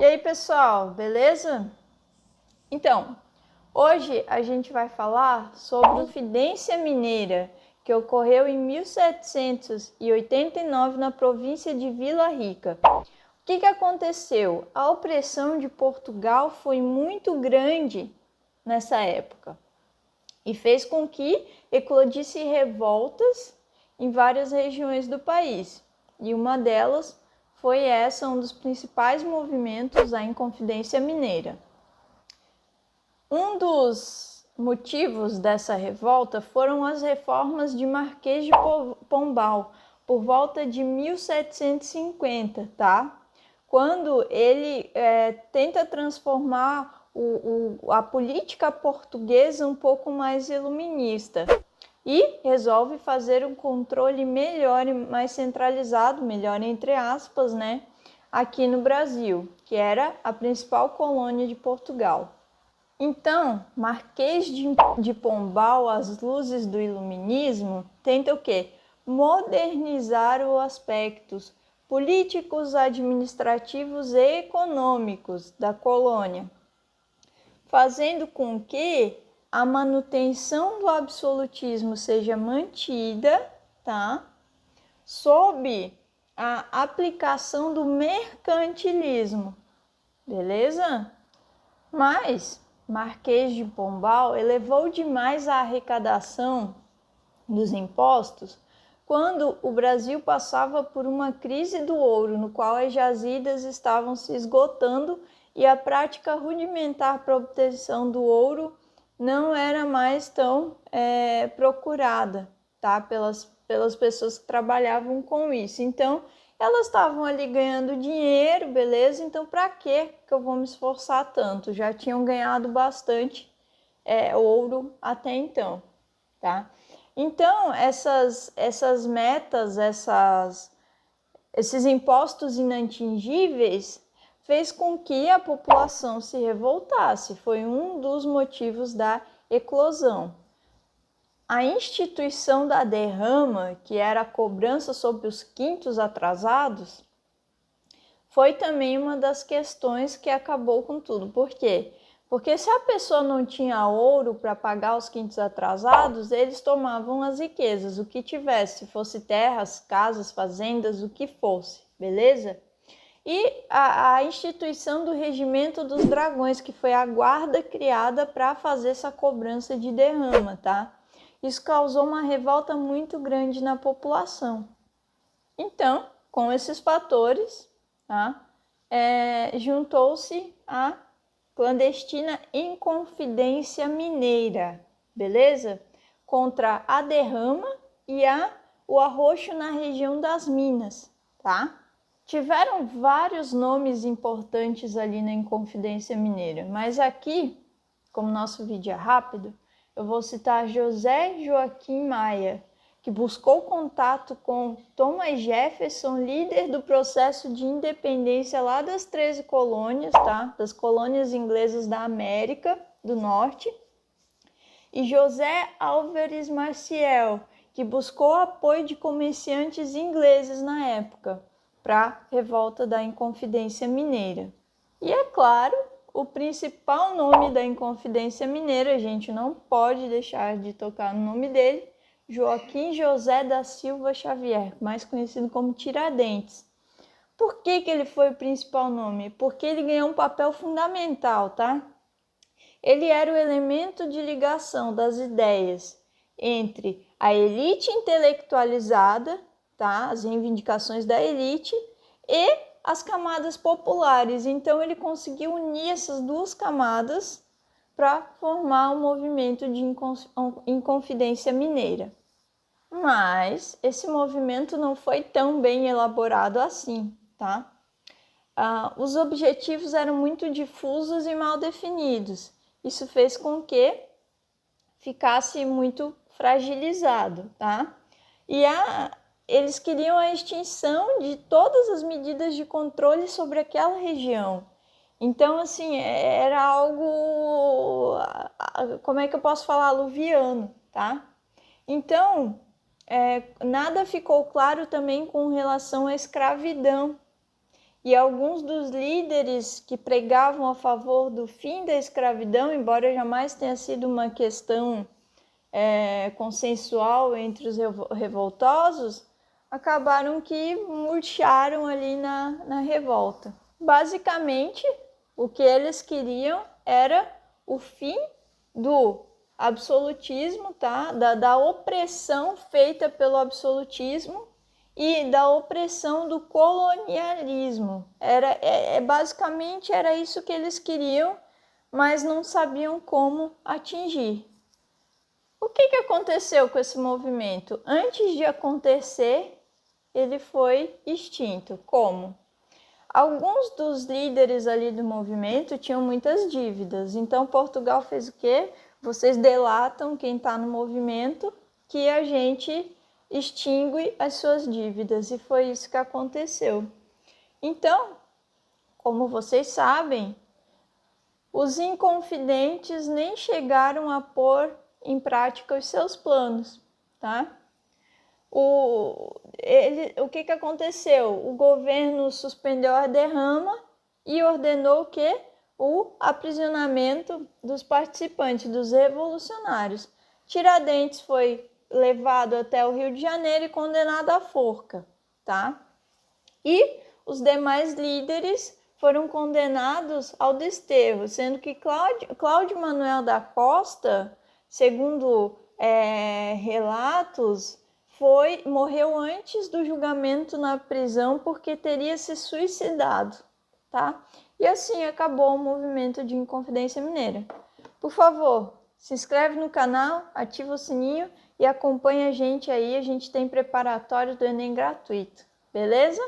E aí, pessoal, beleza? Então, hoje a gente vai falar sobre a Inconfidência Mineira, que ocorreu em 1789 na província de Vila Rica. O que aconteceu? A opressão de Portugal foi muito grande nessa época e fez com que eclodissem revoltas em várias regiões do país. E uma delas foi um dos principais movimentos, a Inconfidência Mineira. Um dos motivos dessa revolta foram as reformas de Marquês de Pombal, por volta de 1750, tá? Quando ele tenta transformar a política portuguesa um pouco mais iluminista e resolve fazer um controle melhor e mais centralizado, melhor entre aspas, né, aqui no Brasil, que era a principal colônia de Portugal. Então, Marquês de Pombal, as luzes do iluminismo, tenta o quê? Modernizar os aspectos políticos, administrativos e econômicos da colônia, fazendo com que a manutenção do absolutismo seja mantida, tá? Sob a aplicação do mercantilismo, beleza? Mas Marquês de Pombal elevou demais a arrecadação dos impostos quando o Brasil passava por uma crise do ouro, no qual as jazidas estavam se esgotando e a prática rudimentar para a obtenção do ouro não era mais tão procurada, tá? Pelas pessoas que trabalhavam com isso. Então, elas estavam ali ganhando dinheiro, beleza? Então, para que eu vou me esforçar tanto? Já tinham ganhado bastante ouro até então, tá? Então, essas metas, esses impostos inatingíveis fez com que a população se revoltasse. Foi um dos motivos da eclosão. A instituição da derrama, que era a cobrança sobre os quintos atrasados, foi também uma das questões que acabou com tudo. Por quê? Porque se a pessoa não tinha ouro para pagar os quintos atrasados, eles tomavam as riquezas, o que tivesse, fosse terras, casas, fazendas, o que fosse, beleza? E a instituição do Regimento dos Dragões, que foi a guarda criada para fazer essa cobrança de derrama, tá? Isso causou uma revolta muito grande na população. Então, com esses fatores, tá? Juntou-se a clandestina Inconfidência Mineira, beleza? Contra a derrama e o arroxo na região das Minas, tá? Tiveram vários nomes importantes ali na Inconfidência Mineira, mas aqui, como nosso vídeo é rápido, eu vou citar José Joaquim Maia, que buscou contato com Thomas Jefferson, líder do processo de independência lá das 13 colônias, tá? Das colônias inglesas da América do Norte, e José Álvares Maciel, que buscou apoio de comerciantes ingleses na época para a revolta da Inconfidência Mineira. E é claro, o principal nome da Inconfidência Mineira, a gente não pode deixar de tocar no nome dele, Joaquim José da Silva Xavier, mais conhecido como Tiradentes. Por que ele foi o principal nome? Porque ele ganhou um papel fundamental, tá? Ele era o elemento de ligação das ideias entre a elite intelectualizada, tá? As reivindicações da elite e as camadas populares. Então ele conseguiu unir essas duas camadas para formar um movimento de Inconfidência Mineira. Mas esse movimento não foi tão bem elaborado assim, tá? Os objetivos eram muito difusos e mal definidos. Isso fez com que ficasse muito fragilizado, tá? E eles queriam a extinção de todas as medidas de controle sobre aquela região. Então, assim, era algo, como é que eu posso falar, aluviano, tá? Então, nada ficou claro também com relação à escravidão. e alguns dos líderes que pregavam a favor do fim da escravidão, embora jamais tenha sido uma questão consensual entre os revoltosos, acabaram que murcharam ali na revolta. Basicamente, o que eles queriam era o fim do absolutismo, tá? Da opressão feita pelo absolutismo e da opressão do colonialismo. Basicamente era isso que eles queriam, mas não sabiam como atingir. O que aconteceu com esse movimento? Antes de acontecer, ele foi extinto. Como? Alguns dos líderes ali do movimento tinham muitas dívidas. Então, Portugal fez o quê? Vocês delatam quem está no movimento que a gente extingue as suas dívidas. E foi isso que aconteceu. Então, como vocês sabem, os inconfidentes nem chegaram a pôr em prática os seus planos, tá? O que aconteceu? O governo suspendeu a derrama e ordenou o aprisionamento dos participantes, dos revolucionários. Tiradentes foi levado até o Rio de Janeiro e condenado à forca, tá? E os demais líderes foram condenados ao desterro, sendo que Cláudio Manuel da Costa, segundo relatos, morreu antes do julgamento na prisão porque teria se suicidado, tá? E assim acabou o movimento de Inconfidência Mineira. Por favor, se inscreve no canal, ativa o sininho e acompanha a gente aí. A gente tem preparatório do Enem gratuito, beleza?